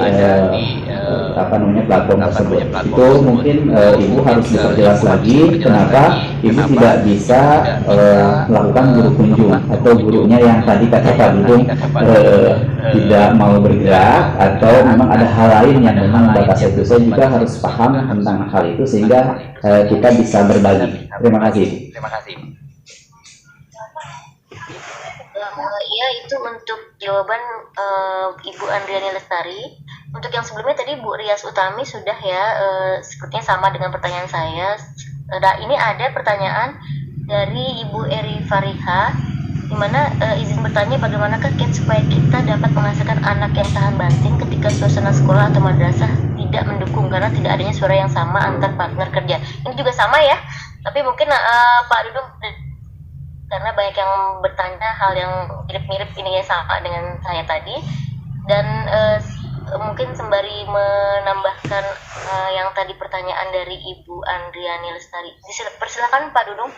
platform tersebut. Itu mungkin Ibu harus diperjelas lagi kenapa Ibu tidak bisa melakukan guru kunjung, atau gurunya yang tadi kata Pak Dudung tidak mau bergerak, atau memang ada hal lain yang memang membatasi itu. Saya juga harus paham tentang hal itu sehingga kita bisa berbagi. Terima kasih. Ya, itu untuk jawaban Ibu Andriani Lestari. Untuk yang sebelumnya tadi Bu Rias Utami sudah ya, sepertinya sama dengan pertanyaan saya. Nah, ini ada pertanyaan dari Ibu Eri Fariha, di mana izin bertanya, bagaimanakah supaya kita dapat menghasilkan anak yang tahan banting ketika suasana sekolah atau madrasah tidak mendukung karena tidak adanya suara yang sama antar partner kerja. Ini juga sama ya, Tapi mungkin Pak Dudung, karena banyak yang bertanya hal yang mirip-mirip ini ya sama dengan saya tadi, dan mungkin sembari menambahkan yang tadi pertanyaan dari Ibu Andriani Lestari. Persilakan Pak Dudung.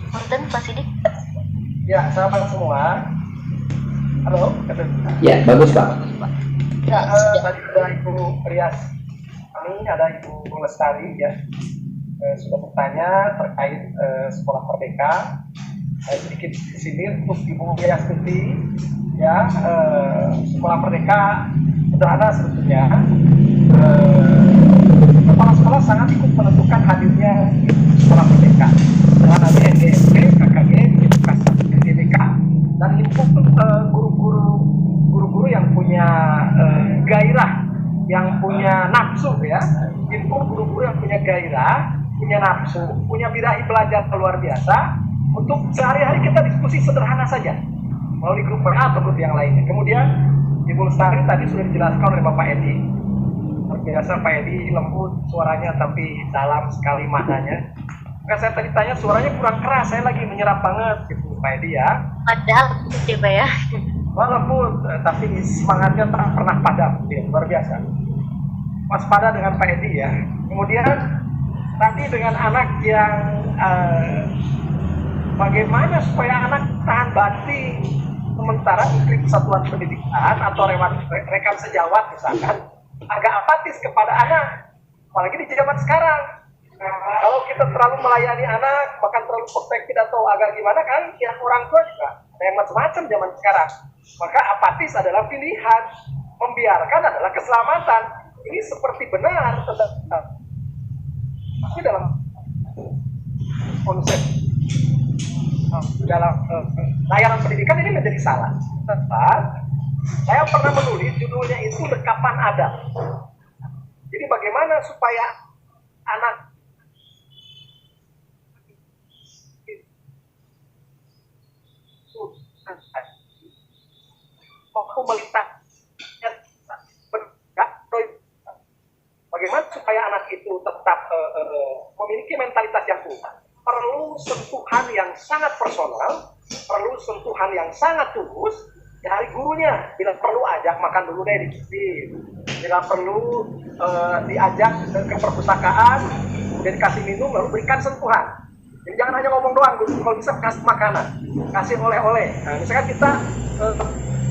Punten Pak Sidik. Ya, selamat semua. Halo. Ya, bagus Pak. Ya, tadi ada Ibu Rias, kami ada Ibu Lestari ya, sudah bertanya terkait sekolah merdeka. Sedikit di sini untuk Ibu Rias Tuti ya, sekolah merdeka sederhana sebetulnya. Kepala sekolah sangat ikut menentukan hadirnya sekolah merdeka dengan nanti NDSP, KKG, edukasi DBK, dan input guru-guru yang punya gairah, yang punya nafsu ya, input guru-guru yang punya gairah, punya nafsu, punya birahi belajar luar biasa. Untuk sehari-hari kita diskusi sederhana saja melalui grup WA atau grup yang lainnya. Kemudian Ibu Lestari tadi sudah dijelaskan oleh Bapak Edi. Biasa Pak Edi lembut suaranya tapi dalam sekali maknanya. Maka saya tadi tanya suaranya kurang keras, saya lagi menyerap banget gitu Pak Edi ya. Padahal ya Pak ya. Lembut tapi semangatnya tak pernah padam, ya, luar biasa. Waspada dengan Pak Edi ya. Kemudian tadi dengan anak yang bagaimana supaya anak tahan banting sementara Menteri Persatuan Pendidikan atau rekan sejawat misalkan agak apatis kepada anak, apalagi di zaman sekarang. Kalau kita terlalu melayani anak, bahkan terlalu protektif atau agak gimana kan, ya orang tua juga ada yang macam-macam zaman sekarang. Maka apatis adalah pilihan, membiarkan adalah keselamatan. Ini seperti benar, tapi dalam konsep dalam layanan pendidikan ini menjadi salah. Saya pernah menulis judulnya itu Dekapan Adab. Jadi bagaimana supaya anak mampu melihat, bagaimana supaya anak itu tetap memiliki mentalitas yang kuat. Perlu sentuhan yang sangat personal, perlu sentuhan yang sangat tulus dari gurunya. Bila perlu ajak makan dulu deh dikit, bila perlu diajak ke perpustakaan, kemudian dikasih minum, lalu berikan sentuhan. Jadi jangan hanya ngomong doang, kalau bisa kasih makanan, kasih oleh-oleh. Nah, misalkan kita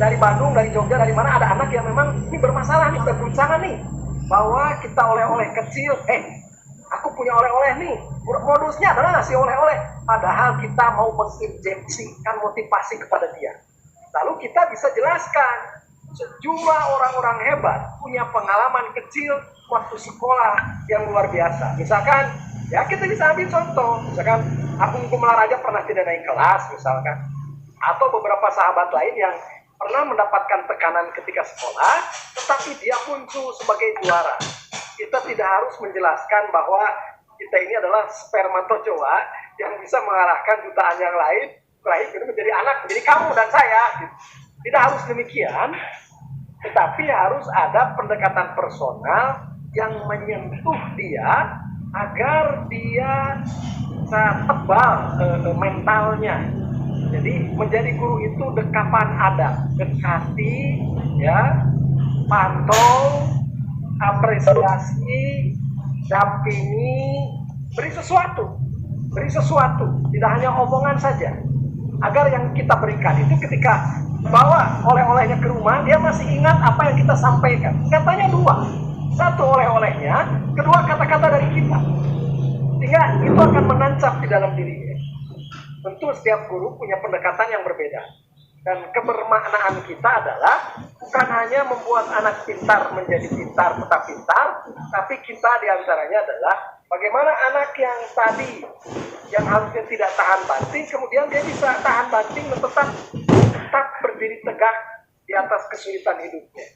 dari Bandung, dari Jogja, dari mana ada anak yang memang ini bermasalah nih, udah guncangan nih, bahwa kita oleh-oleh kecil, aku punya oleh-oleh nih, modusnya adalah ngasih oleh-oleh, padahal kita mau menginjeksikan motivasi kepada dia. Lalu kita bisa jelaskan, sejumlah orang-orang hebat punya pengalaman kecil waktu sekolah yang luar biasa. Misalkan, ya kita bisa ambil contoh, misalkan Agung Gumelar pernah tidak naik kelas misalkan, atau beberapa sahabat lain yang pernah mendapatkan tekanan ketika sekolah, tetapi dia muncul sebagai juara. Kita tidak harus menjelaskan bahwa kita ini adalah spermatozoa yang bisa mengarahkan jutaan yang lain itu menjadi anak, menjadi kamu dan saya. Tidak harus demikian, tetapi harus ada pendekatan personal yang menyentuh dia agar dia bisa tebal mentalnya. Jadi menjadi guru itu dekapan adab, dekati, ya, pantau, apresiasi, dampingi, beri sesuatu, tidak hanya omongan saja. Agar yang kita berikan itu ketika bawa oleh-olehnya ke rumah, dia masih ingat apa yang kita sampaikan. Katanya dua, satu oleh-olehnya, kedua kata-kata dari kita, sehingga itu akan menancap di dalam dirinya. Tentu setiap guru punya pendekatan yang berbeda, dan kebermaknaan kita adalah bukan hanya membuat anak pintar menjadi pintar tetap pintar, tapi kita diantaranya adalah bagaimana anak yang tadi yang harusnya tidak tahan banting, kemudian dia bisa tahan banting dan tetap berdiri tegak di atas kesulitan hidupnya.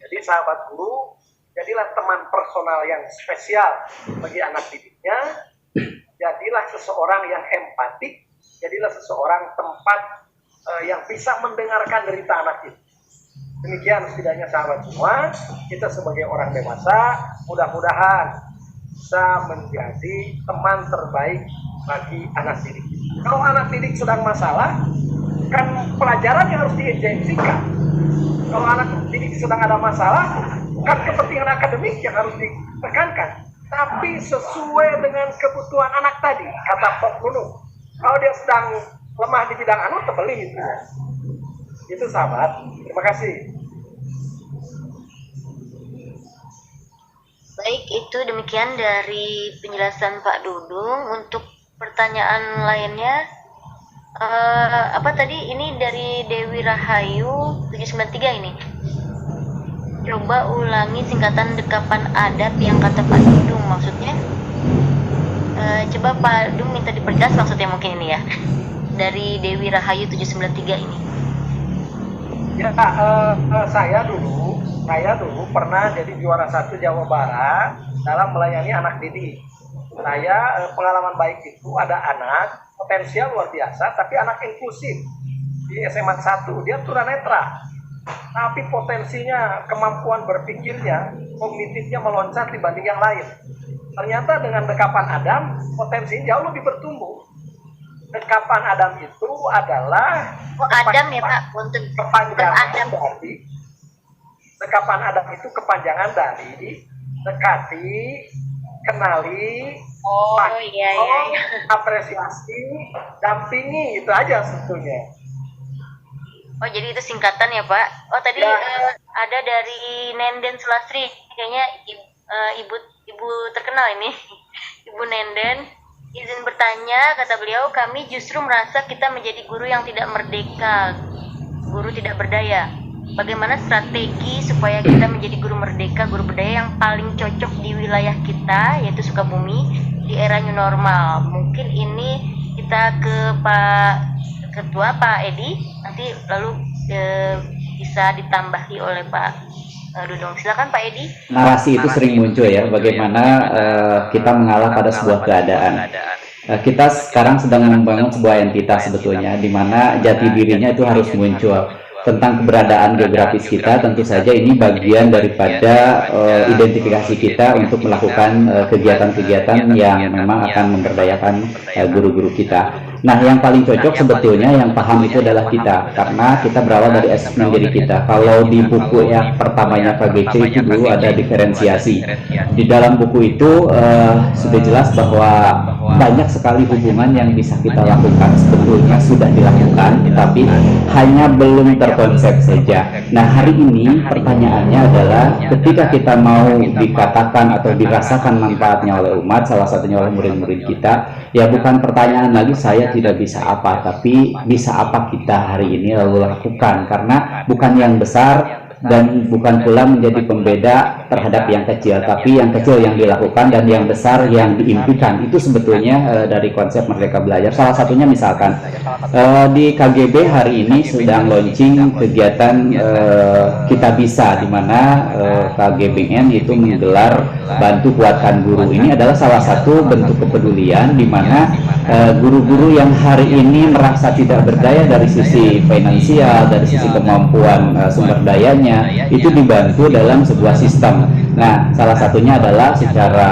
Jadi sahabat guru, jadilah teman personal yang spesial bagi anak didiknya, jadilah seseorang yang empatik, jadilah seseorang tempat yang bisa mendengarkan derita anak itu. Demikian setidaknya sahabat semua, kita sebagai orang dewasa, mudah-mudahan bisa menjadi teman terbaik bagi anak didik. Kalau anak didik sedang masalah, kan pelajaran yang harus diinjeksikan. Kalau anak didik sedang ada masalah, kan kepentingan akademik yang harus ditekankan. Tapi sesuai dengan kebutuhan anak tadi, kata Pak Nunu. Kalau dia sedang lemah di bidang anu, tebeli itu. Itu sahabat. Terima kasih. Baik, itu demikian dari penjelasan Pak Dudung. Untuk pertanyaan lainnya, apa tadi ini dari Dewi Rahayu 793 ini. Coba ulangi singkatan dekapan adat yang kata Pak Dudung, maksudnya. Coba Pak Dudung minta diperjelas maksudnya mungkin ini ya. Dari Dewi Rahayu 793 ini. Ya, saya dulu pernah jadi juara 1 Jawa Barat dalam melayani anak didik. Saya pengalaman baik itu ada anak potensial luar biasa, tapi anak inklusif di SMA 1 dia tunanetra, tapi potensinya, kemampuan berpikirnya, kognitifnya meloncat dibanding yang lain. Ternyata dengan dekapan Adam potensinya jauh lebih bertumbuh. Dekapan Adam itu adalah Adam ya Pak, untuk kepanjangan dari dekapan Adam itu kepanjangan dari dekati, kenali, iya. apresiasi, dampingi, itu aja sebetulnya. Oh, jadi itu singkatan ya Pak. Oh, tadi Ya. ada dari Nenden Sulastri, kayaknya ibu terkenal ini. Ibu Nenden, izin bertanya, kata beliau, kami justru merasa kita menjadi guru yang tidak merdeka, guru tidak berdaya. Bagaimana strategi supaya kita menjadi guru merdeka, guru berdaya yang paling cocok di wilayah kita, yaitu Sukabumi, di era new normal? Mungkin ini kita ke Pak Ketua, Pak Edi, nanti lalu bisa ditambahi oleh Pak Dudung. Silakan Pak Edi. Narasi itu sering muncul ya, bagaimana kita mengalah pada sebuah keadaan. Kita sekarang sedang membangun sebuah entitas sebetulnya, di mana jati dirinya itu harus muncul. Tentang keberadaan geografis kita, tentu saja ini bagian daripada identifikasi kita untuk melakukan kegiatan-kegiatan yang memang akan memberdayakan guru-guru kita. Nah, yang paling cocok sebetulnya yang paham itu adalah kita, karena kita berawal dari asesmen diri kita. Kalau di buku yang pertamanya KGC itu dulu ada diferensiasi. Di dalam buku itu sudah jelas bahwa banyak sekali hubungan yang bisa kita lakukan, sebetulnya sudah dilakukan, tapi hanya belum terkonsep saja. Nah, hari ini pertanyaannya adalah ketika kita mau dikatakan atau dirasakan manfaatnya oleh umat, salah satunya oleh murid-murid kita, ya bukan pertanyaan lagi saya tidak bisa apa, tapi bisa apa kita hari ini lalu lakukan, karena bukan yang besar dan bukan pula menjadi pembeda terhadap yang kecil, tapi yang kecil yang dilakukan dan yang besar yang diimpikan. Itu sebetulnya dari konsep Merdeka Belajar. Salah satunya misalkan di KGB hari ini sedang launching kegiatan Kita Bisa, di mana KGBN itu menggelar Bantu Kuatkan Guru. Ini adalah salah satu bentuk kepedulian di mana guru-guru yang hari ini merasa tidak berdaya dari sisi finansial, dari sisi kemampuan sumber dayanya, itu dibantu dalam sebuah sistem. Nah, salah satunya adalah secara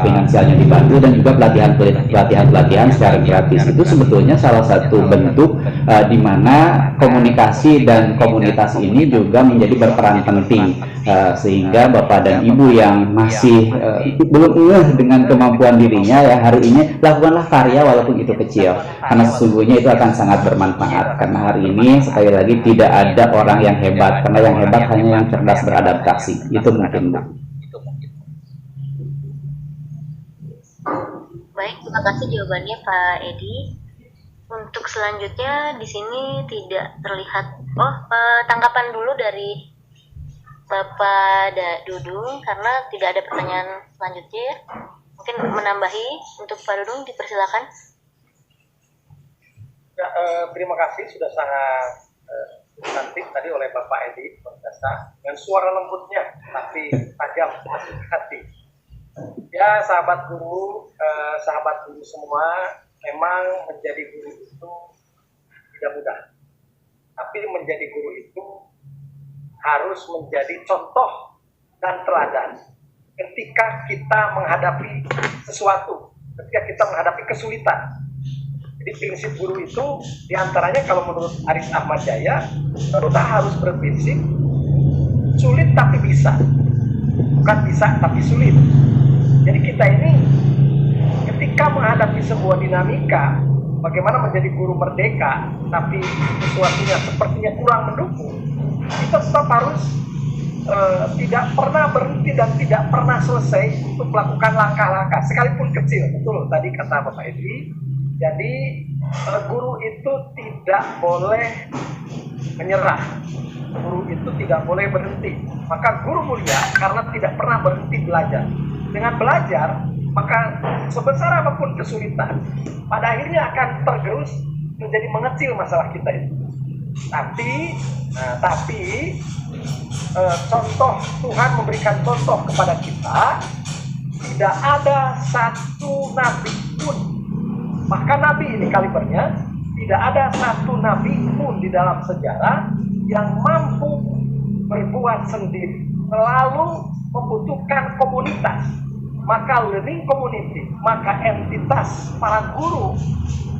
finansialnya dibantu, dan juga pelatihan secara gratis. Itu sebetulnya salah satu bentuk di mana komunikasi dan komunitas ini juga menjadi berperan penting, sehingga Bapak dan Ibu yang masih belum dengan kemampuan dirinya, ya hari ini lakukanlah karya walaupun itu kecil, karena sesungguhnya itu akan sangat bermanfaat. Karena hari ini sekali lagi tidak ada orang yang hebat, karena yang hebat hanya yang cerdas beradaptasi. Itu mungkin, Bu. Baik, terima kasih jawabannya Pak Edi. Untuk selanjutnya di sini tidak terlihat. Tanggapan dulu dari Bapak Dudung, karena tidak ada pertanyaan selanjutnya ya. Mungkin menambahi untuk Pak Dudung, dipersilakan. Ya, terima kasih sudah sangat cantik tadi oleh Bapak Edi Perdasa dengan suara lembutnya tapi tajam masuk hati. Ya, sahabat guru semua, memang menjadi guru itu tidak mudah. Tapi menjadi guru itu harus menjadi contoh dan teladan. ketika kita menghadapi sesuatu, ketika kita menghadapi kesulitan. Jadi prinsip guru itu diantaranya kalau menurut Aris Ahmad Jaya, kita harus berprinsip sulit tapi bisa, bukan bisa tapi sulit. Jadi kita ini ketika menghadapi sebuah dinamika, bagaimana menjadi guru merdeka, tapi sesuatunya sepertinya kurang mendukung, kita tetap harus tidak pernah berhenti dan tidak pernah selesai untuk melakukan langkah-langkah, sekalipun kecil. Betul tadi kata Bapak Edwi. Jadi guru itu tidak boleh menyerah, guru itu tidak boleh berhenti. Maka guru mulia karena tidak pernah berhenti belajar. Dengan belajar, maka sebesar apapun kesulitan, pada akhirnya akan tergerus menjadi mengecil masalah kita itu. Tapi contoh Tuhan memberikan contoh kepada kita, tidak ada satu nabi pun, bahkan nabi ini kalibernya, tidak ada satu nabi pun di dalam sejarah yang mampu berbuat sendiri, selalu membutuhkan komunitas. Maka learning community, maka entitas para guru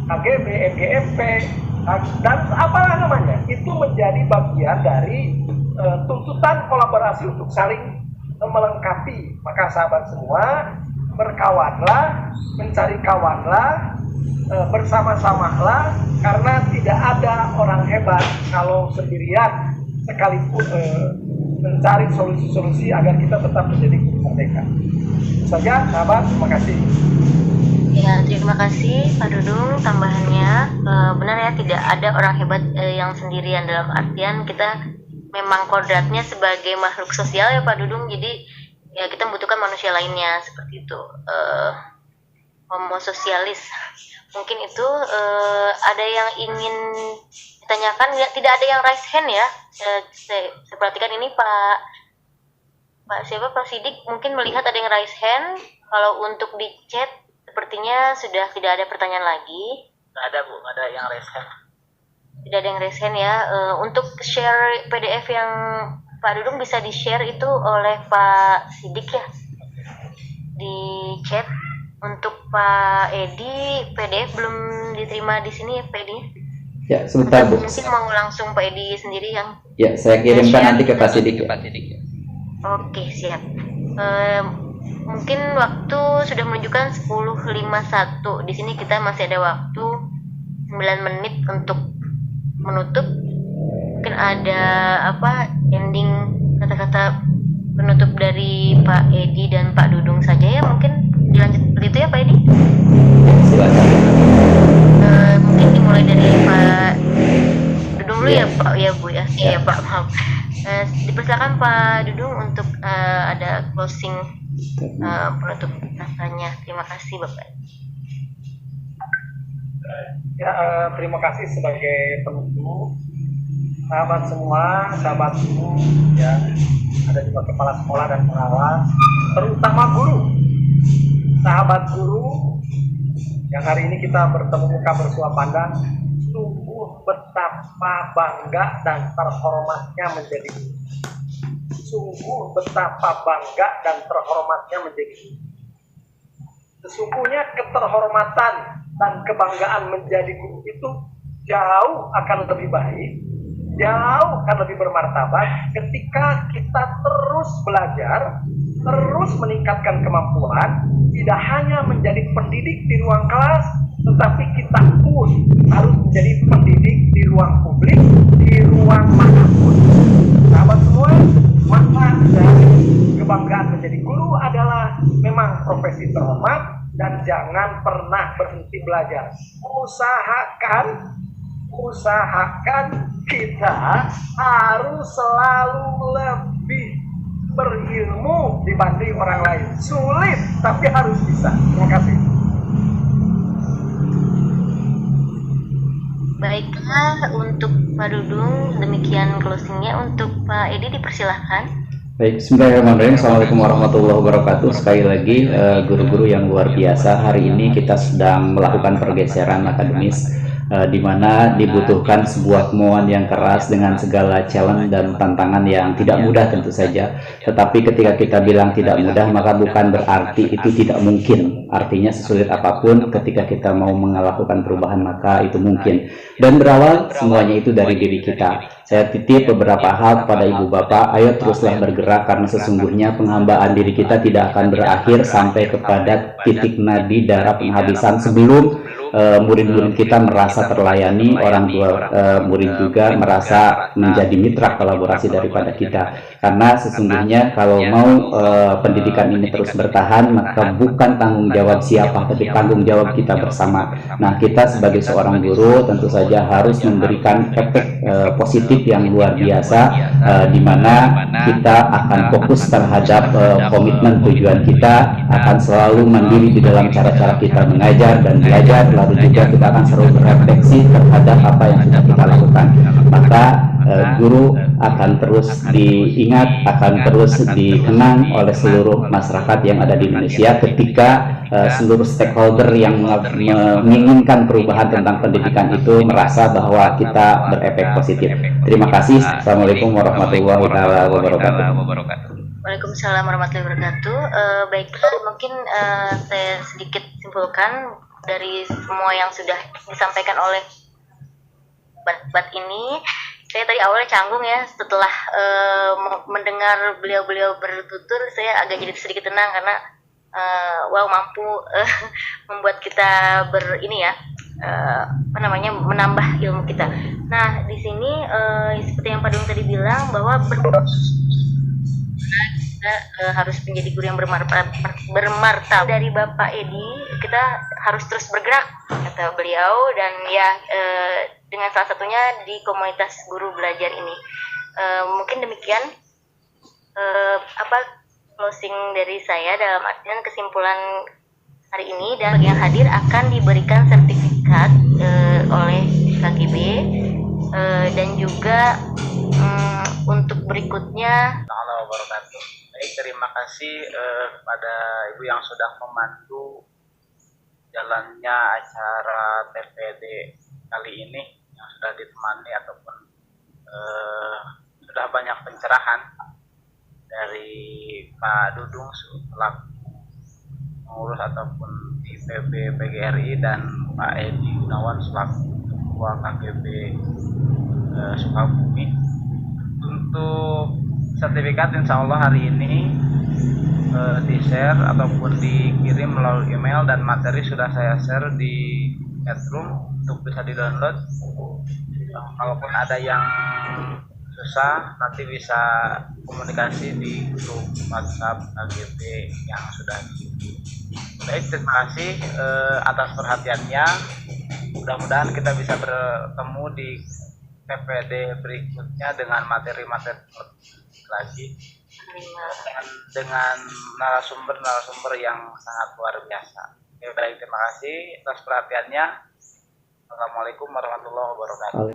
KGB, MGMP, dan apalah namanya, itu menjadi bagian dari tuntutan kolaborasi untuk saling melengkapi. Maka sahabat semua, berkawanlah, mencari kawanlah, bersama-samalah, karena tidak ada orang hebat kalau sendirian, sekalipun mencari solusi-solusi agar kita tetap menjadi guru merdeka. Itu saja sahabat, terima kasih. Ya, terima kasih Pak Dudung tambahannya. Benar ya, tidak ada orang hebat yang sendirian, dalam artian kita memang kodratnya sebagai makhluk sosial ya Pak Dudung, jadi ya kita membutuhkan manusia lainnya seperti itu. Homo sosialis. Mungkin itu ada yang ingin ditanyakan, ya, tidak ada yang raise hand ya. Saya perhatikan ini Pak Sidik mungkin melihat ada yang raise hand. Kalau untuk di chat sepertinya sudah tidak ada pertanyaan lagi. Nggak ada Bu, nggak ada yang raise hand. Tidak ada yang raise hand ya. Untuk share PDF yang Pak Dudung bisa di-share itu oleh Pak Sidik ya di chat. Untuk Pak Edi, PDF belum diterima di sini ya Pak Edi? Ya, sebentar Bu. Mungkin mau langsung Pak Edi sendiri yang... Ya, saya kirimkan nanti ke Pak Sidik. Oke, siap. Mungkin waktu sudah menunjukkan 10.51. Di sini kita masih ada waktu 9 menit untuk menutup. Mungkin ada ending kata-kata penutup dari Pak Edi dan Pak Dudung saja ya, mungkin dilanjut begitu ya Pak Edi? Silakan. Mungkin dimulai dari Pak Dudung dulu ya Pak, ya Bu ya. Iya Pak, maaf. Dipersilakan Pak Dudung untuk ada closing penutup katanya. Terima kasih Bapak. Ya, terima kasih sebagai penutup. Sahabat semua, sahabat guru, ya, ada juga kepala sekolah dan pengawas, terutama guru, sahabat guru, yang hari ini kita bertemu muka bersua pandang, sungguh betapa bangga dan terhormatnya menjadi guru. Sungguh betapa bangga dan terhormatnya menjadi guru. Sesungguhnya keterhormatan dan kebanggaan menjadi guru itu jauh akan lebih baik, jauh akan lebih bermartabat ketika kita terus belajar, terus meningkatkan kemampuan, tidak hanya menjadi pendidik di ruang kelas, tetapi kita pun harus menjadi pendidik di ruang publik, di ruang manapun. Sahabat semua, manfaat dari kebanggaan menjadi guru adalah memang profesi terhormat dan jangan pernah berhenti belajar. Usahakan kita harus selalu lebih berilmu dibanding orang lain. Sulit, tapi harus bisa. Terima kasih. Baiklah, untuk Pak Dudung demikian closingnya. Untuk Pak Edi dipersilahkan. Baik, bismillahirrahmanirrahim. Assalamualaikum warahmatullahi wabarakatuh. Sekali lagi guru-guru yang luar biasa. Hari ini kita sedang melakukan pergeseran akademis di mana dibutuhkan sebuah kemauan yang keras dengan segala challenge dan tantangan yang tidak mudah tentu saja. Tetapi ketika kita bilang tidak mudah, maka bukan berarti itu tidak mungkin. Artinya sesulit apapun ketika kita mau melakukan perubahan, maka itu mungkin. Dan berawal semuanya itu dari diri kita. Saya titip beberapa hal kepada ibu bapak, ayo teruslah bergerak, karena sesungguhnya penghambaan diri kita tidak akan berakhir sampai kepada titik nadi darah penghabisan sebelum murid-murid kita merasa terlayani, orang tua murid juga merasa menjadi mitra kolaborasi daripada kita. Karena sesungguhnya kalau mau pendidikan ini terus bertahan, maka bukan tanggung jawab siapa, tapi tanggung jawab kita bersama. Nah, kita sebagai seorang guru tentu saja harus memberikan efek positif yang luar biasa, di mana kita akan fokus terhadap komitmen tujuan kita, akan selalu mandiri di dalam cara-cara kita mengajar dan belajar, lalu juga kita akan selalu berefleksi terhadap apa yang sudah kita lakukan. Maka guru akan terus diingat, akan terus dikenang oleh seluruh masyarakat yang ada di Indonesia ketika seluruh stakeholder yang menginginkan perubahan tentang pendidikan itu merasa bahwa kita berefek positif. Terima kasih. Assalamualaikum warahmatullahi wabarakatuh. Waalaikumsalam warahmatullahi wabarakatuh. Baiklah, mungkin saya sedikit simpulkan dari semua yang sudah disampaikan oleh Bat ini. Saya tadi awalnya canggung ya, setelah mendengar beliau-beliau bertutur, saya agak jadi sedikit tenang karena wow, mampu membuat kita menambah ilmu kita. Nah, di sini seperti yang Pak Dung tadi bilang bahwa kita harus menjadi guru yang bermartabat. Dari Bapak Edi, kita harus terus bergerak, kata beliau, dan ya dengan salah satunya di komunitas guru belajar ini. Mungkin demikian closing dari saya, dalam artian kesimpulan hari ini, dan bagi yang hadir akan diberikan sertifikat oleh KGB, dan juga untuk berikutnya. Baik, terima kasih kepada Ibu yang sudah membantu jalannya acara TPD kali ini, yang sudah ditemani ataupun sudah banyak pencerahan dari Pak Dudung selaku pengurus ataupun di PB PGRI, dan Pak Edi Gunawan selaku Ketua KGB Sukabumi. Untuk sertifikat insya Allah hari ini di-share ataupun dikirim melalui email, dan materi sudah saya share di chatroom untuk bisa di-download. Kalaupun ada yang susah, nanti bisa komunikasi di grup WhatsApp KGB yang sudah diisi. Baik, terima kasih atas perhatiannya. Mudah-mudahan kita bisa bertemu di PPD berikutnya dengan materi-materi lagi, dengan narasumber yang sangat luar biasa. Oke, baik, terima kasih atas perhatiannya. Assalamualaikum warahmatullahi wabarakatuh.